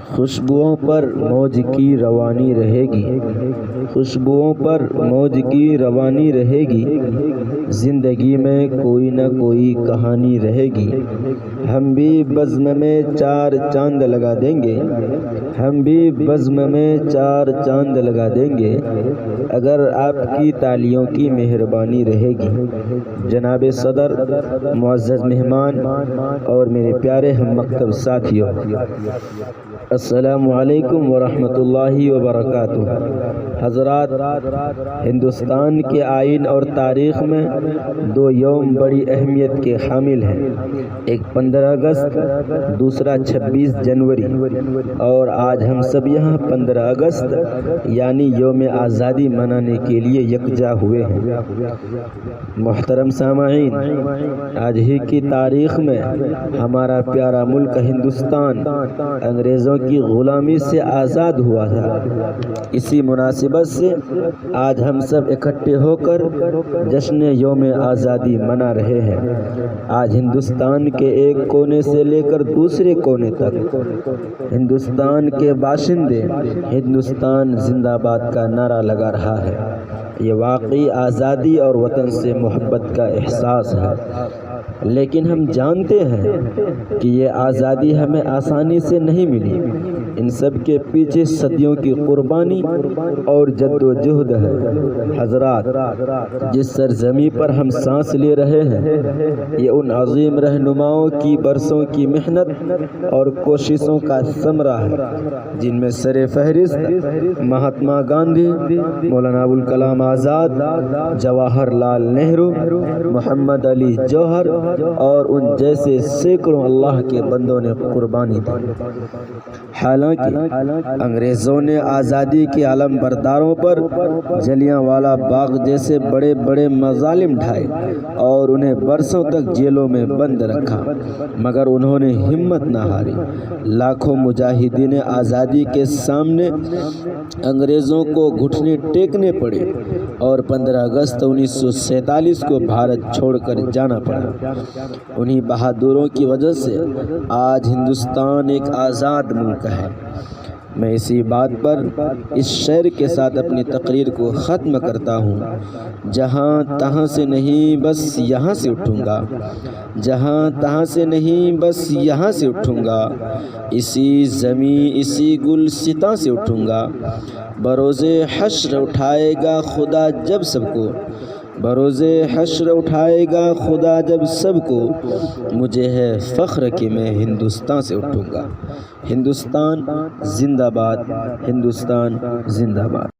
خوشبوؤں پر موج کی روانی رہے گی، خوشبوؤں پر موج کی روانی رہے گی، زندگی میں کوئی نہ کوئی کہانی رہے گی۔ ہم بھی بزم میں چار چاند لگا دیں گے، ہم بھی بزم میں چار چاند لگا دیں گے، اگر آپ کی تالیوں کی مہربانی رہے گی۔ جناب صدر، معزز مہمان اور میرے پیارے ہم مکتب ساتھیوں، السلام علیکم ورحمۃ اللہ وبرکاتہ۔ حضرات، ہندوستان کے آئین اور تاریخ میں دو یوم بڑی اہمیت کے حامل ہیں، ایک 15 اگست، دوسرا 26 جنوری، اور آج ہم سب یہاں 15 اگست یعنی یوم آزادی منانے کے لیے یکجا ہوئے ہیں۔ محترم سامعین، آج ہی کی تاریخ میں ہمارا پیارا ملک ہندوستان انگریزوں کی غلامی سے آزاد ہوا تھا۔ اسی مناسبت سے آج ہم سب اکٹھے ہو کر جشن یوم آزادی منا رہے ہیں۔ آج ہندوستان کے ایک کونے سے لے کر دوسرے کونے تک ہندوستان کے باشندے ہندوستان زندہ باد کا نعرہ لگا رہا ہے۔ یہ واقعی آزادی اور وطن سے محبت کا احساس ہے، لیکن ہم جانتے ہیں کہ یہ آزادی ہمیں آسانی سے نہیں ملی۔ ان سب کے پیچھے صدیوں کی قربانی اور جد و جہد ہے۔ حضرات، جس سرزمین پر ہم سانس لے رہے ہیں، یہ ان عظیم رہنماؤں کی برسوں کی محنت اور کوششوں کا ثمرہ ہے، جن میں سر فہرست مہاتما گاندھی، مولانا ابوالکلام آزاد، جواہر لال نہرو، محمد علی جوہر اور ان جیسے سینکڑوں اللہ کے بندوں نے قربانی دی۔ حالانکہ انگریزوں نے آزادی کے علم برداروں پر جلیاں والا باغ جیسے بڑے بڑے مظالم ڈھائے اور انہیں برسوں تک جیلوں میں بند رکھا، مگر انہوں نے ہمت نہ ہاری۔ لاکھوں مجاہدین آزادی کے سامنے انگریزوں کو گھٹنے ٹیکنے پڑے اور 15 اگست 1947 کو بھارت چھوڑ کر جانا پڑا۔ انہی بہادروں کی وجہ سے آج ہندوستان ایک آزاد ملک ہے۔ میں اسی بات پر اس شعر کے ساتھ اپنی تقریر کو ختم کرتا ہوں: جہاں تہاں سے نہیں بس یہاں سے اٹھوں گا، جہاں تہاں سے نہیں بس یہاں سے اٹھوں گا، اسی زمیں اسی گلستاں سے اٹھوں گا، بروز حشر اٹھائے گا خدا جب سب کو، بروز حشر اٹھائے گا خدا جب سب کو، مجھے ہے فخر کہ میں ہندوستان سے اٹھوں گا۔ ہندوستان زندہ باد، ہندوستان زندہ باد۔